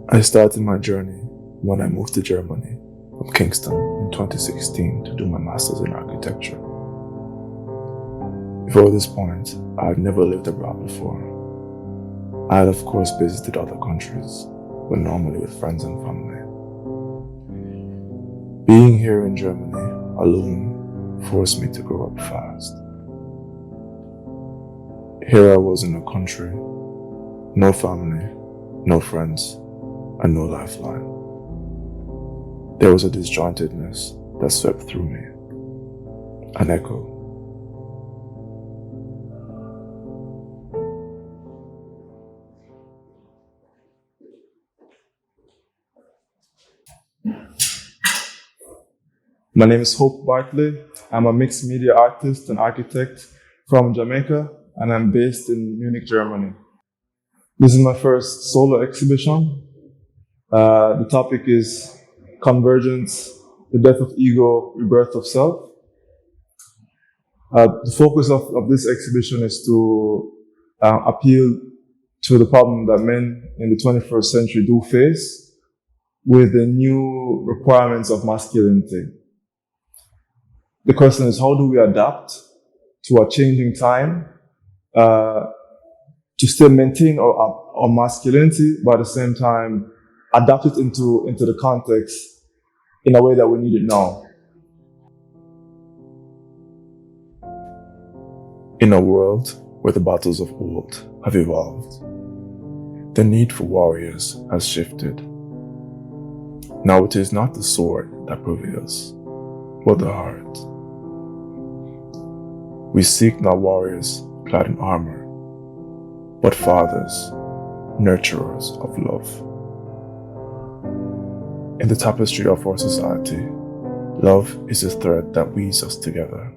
I started my journey when I moved to Germany from Kingston in 2016 to do my master's in architecture. Before this point, I had never lived abroad before. I had of course visited other countries, but normally with friends and family. Being here in Germany alone forced me to grow up fast. Here I was in a country, no family, no friends, and no lifeline. There was a disjointedness that swept through me, an echo. My name is Hope Bartley. I'm a mixed media artist and architect from Jamaica, and I'm based in Munich, Germany. This is my first solo exhibition. The topic is Convergence, the death of ego, rebirth of self. The focus of this exhibition is to appeal to the problem that men in the 21st century do face with the new requirements of masculinity. The question is, how do we adapt to a changing time to still maintain our masculinity, but at the same time adapt it into the context in a way that we need it now? In a world where the battles of old have evolved, the need for warriors has shifted. Now it is not the sword that prevails, but the heart. We seek not warriors clad in armor, but fathers, nurturers of love. In the tapestry of our society, love is the thread that weaves us together.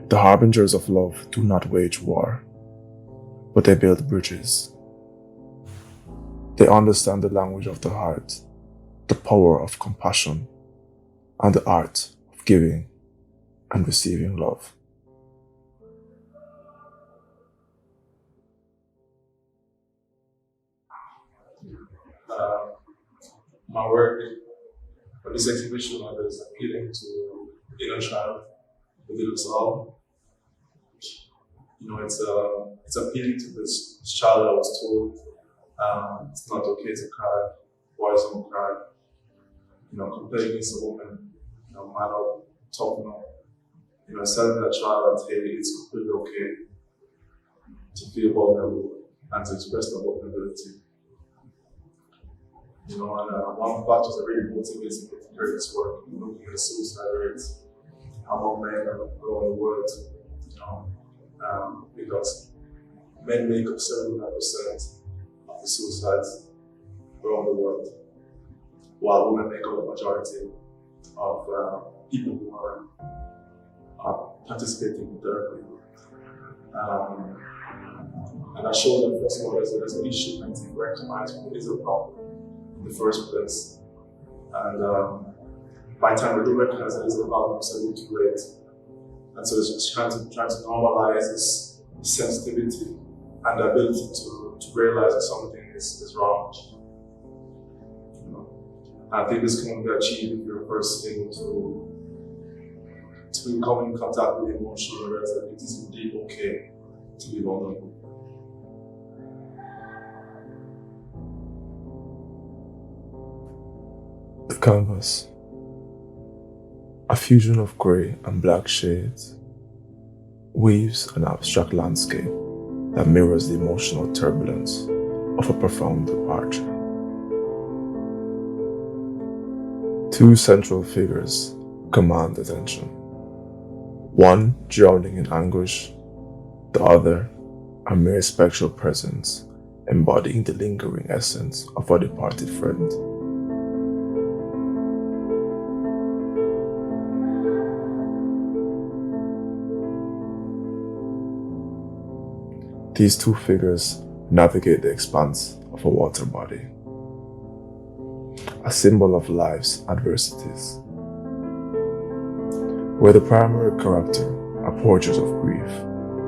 The harbingers of love do not wage war, but they build bridges. They understand the language of the heart, the power of compassion, and the art of giving and receiving love. My work for this exhibition is appealing to the inner child within us all. It's appealing to this child that was told it's not okay to cry, boys don't cry. Complaining against a woman, man up, toughen up. Telling that child that, hey, it's completely okay to feel vulnerable and to express the vulnerability. And one of the factors that really motivates me to do this work, looking at the suicide rates among men around the world, because men make up 79% of the suicides around the world, while women make up the majority of people who are participating in therapy. And I showed that first of all, there's an issue and to recognize what is a problem in the first place. And by the time we do recognize that it's a problem, it's a little too late. And so it's just trying to normalize this sensitivity and the ability to realize that something is wrong. I think this can be achieved if you're first able to come in contact with the emotion and realize that it is indeed okay to be vulnerable. The canvas, a fusion of grey and black shades, weaves an abstract landscape that mirrors the emotional turbulence of a profound departure. Two central figures command attention. One drowning in anguish, The other, a mere spectral presence, embodying the lingering essence of a departed friend. These two figures navigate the expanse of a water body, a symbol of life's adversities, where the primary character, a portrait of grief,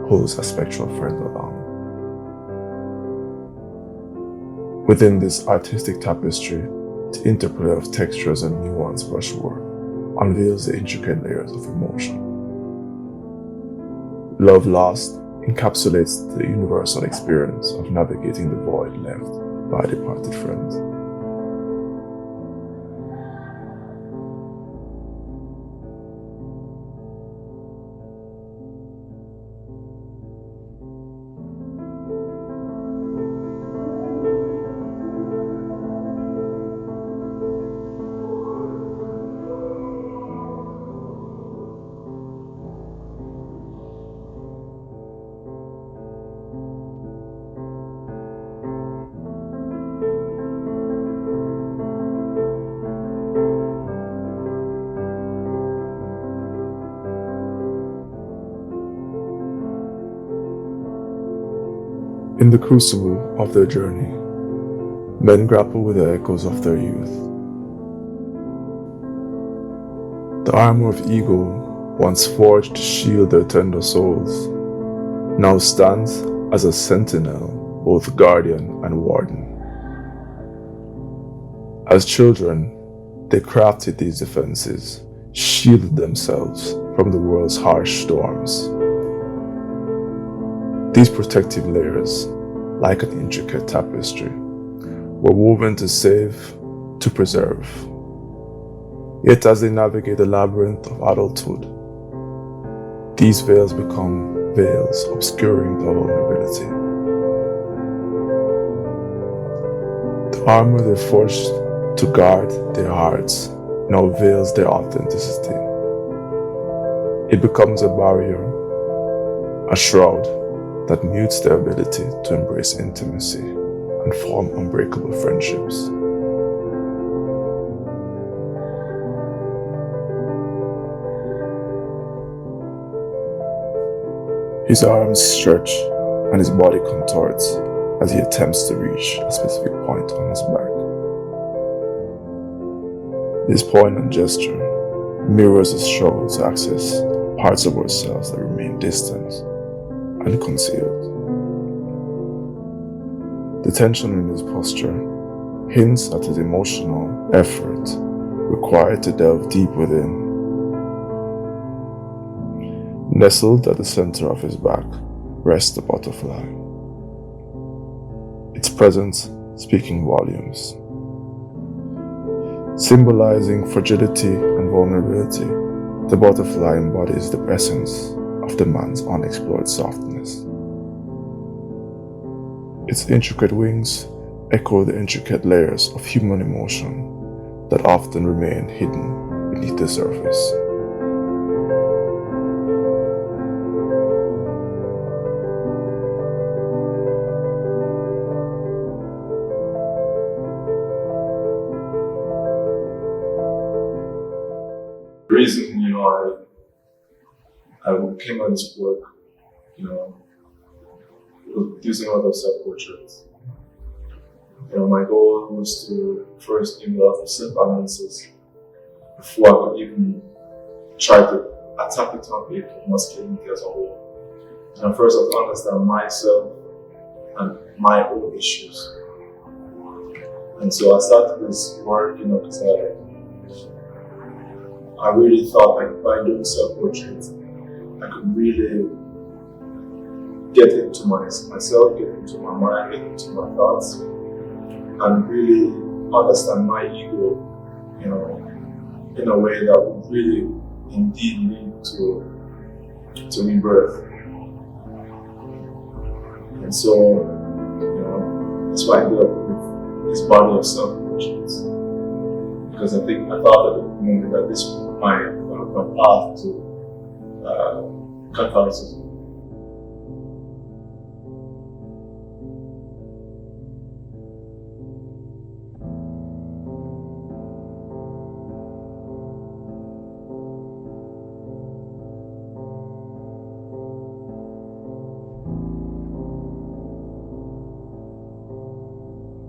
pulls a spectral friend along. Within this artistic tapestry, the interplay of textures and nuanced brushwork unveils the intricate layers of emotion. Love Lost encapsulates the universal experience of navigating the void left by a departed friend. In the crucible of their journey, men grapple with the echoes of their youth. The armor of ego, once forged to shield their tender souls, now stands as a sentinel, both guardian and warden. As children, they crafted these defenses, shielded themselves from the world's harsh storms. These protective layers, like an intricate tapestry, were woven to save, to preserve. Yet as they navigate the labyrinth of adulthood, these veils become veils obscuring the vulnerability. The armor they forged to guard their hearts now veils their authenticity. It becomes a barrier, a shroud that mutes their ability to embrace intimacy and form unbreakable friendships. His arms stretch and his body contorts as he attempts to reach a specific point on his back. This poignant gesture mirrors a struggle to access parts of ourselves that remain distant and concealed. The tension in his posture hints at his emotional effort required to delve deep within. Nestled at the center of his back rests the butterfly, its presence speaking volumes. Symbolizing fragility and vulnerability, the butterfly embodies the essence of the man's unexplored softness. Its intricate wings echo the intricate layers of human emotion that often remain hidden beneath the surface. The reason, I came on this work, using a lot of self-portraits. My goal was to first do a lot of self-analysis before I could even try to attack the topic of masculinity as a whole. And first I have to understand myself and my own issues. And so I started this work, because I really thought like by doing self-portraits, I could really get into myself, get into my mind, get into my thoughts, and really understand my ego, in a way that would really indeed lead to rebirth. And so, that's why I ended up with this body of self-portraits. Because I thought at the moment that this was my path to Catholicism.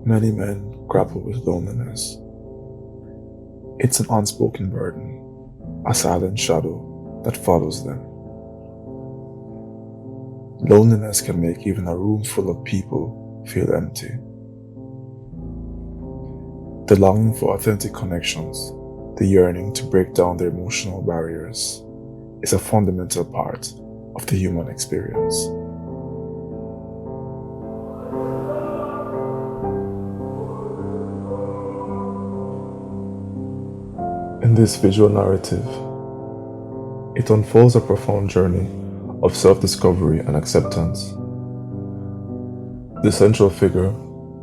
Many men grapple with loneliness. It's an unspoken burden, a silent shadow that follows them. Loneliness can make even a room full of people feel empty. The longing for authentic connections, the yearning to break down their emotional barriers, is a fundamental part of the human experience. In this visual narrative, it unfolds a profound journey of self-discovery and acceptance. The central figure,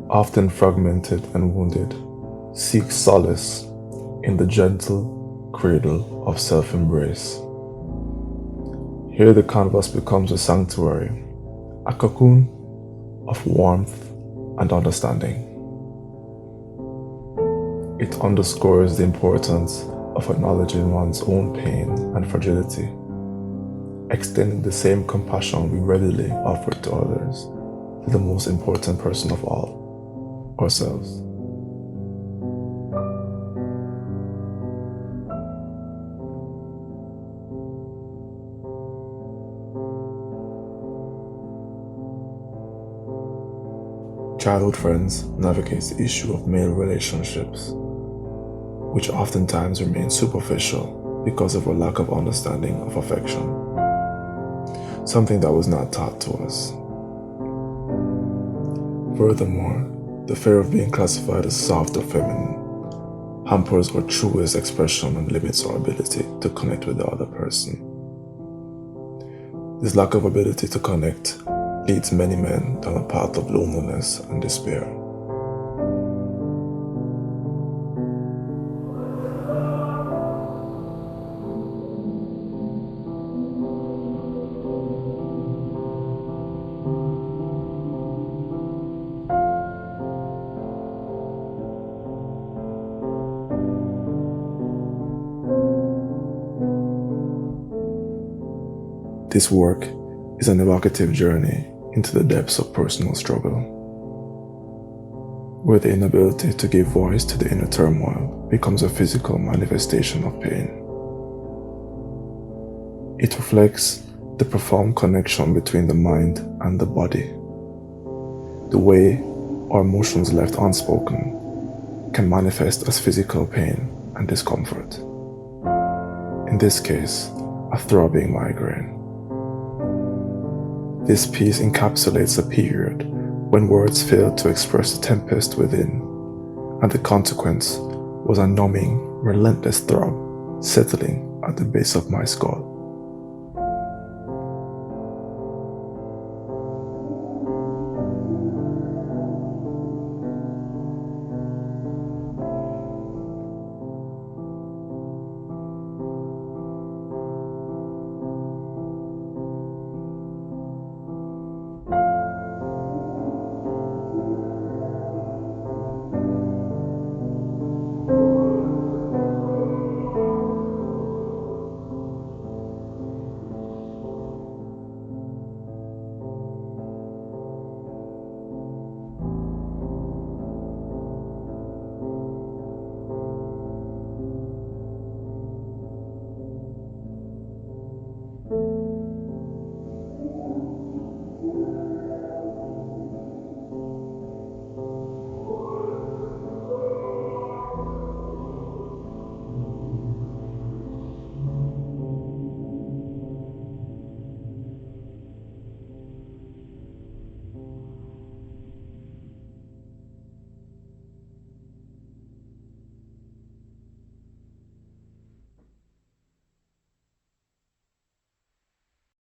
often fragmented and wounded, seeks solace in the gentle cradle of self-embrace. Here the canvas becomes a sanctuary, a cocoon of warmth and understanding. It underscores the importance of acknowledging one's own pain and fragility, extending the same compassion we readily offer to others, to the most important person of all, ourselves. Childhood Friends navigates the issue of male relationships, which oftentimes remain superficial because of a lack of understanding of affection, something that was not taught to us. Furthermore, the fear of being classified as soft or feminine hampers our truest expression and limits our ability to connect with the other person. This lack of ability to connect leads many men down a path of loneliness and despair. This work is an evocative journey into the depths of personal struggle, where the inability to give voice to the inner turmoil becomes a physical manifestation of pain. It reflects the profound connection between the mind and the body, the way our emotions left unspoken can manifest as physical pain and discomfort. In this case, a throbbing migraine. This piece encapsulates a period when words failed to express the tempest within, and the consequence was a numbing, relentless throb settling at the base of my skull.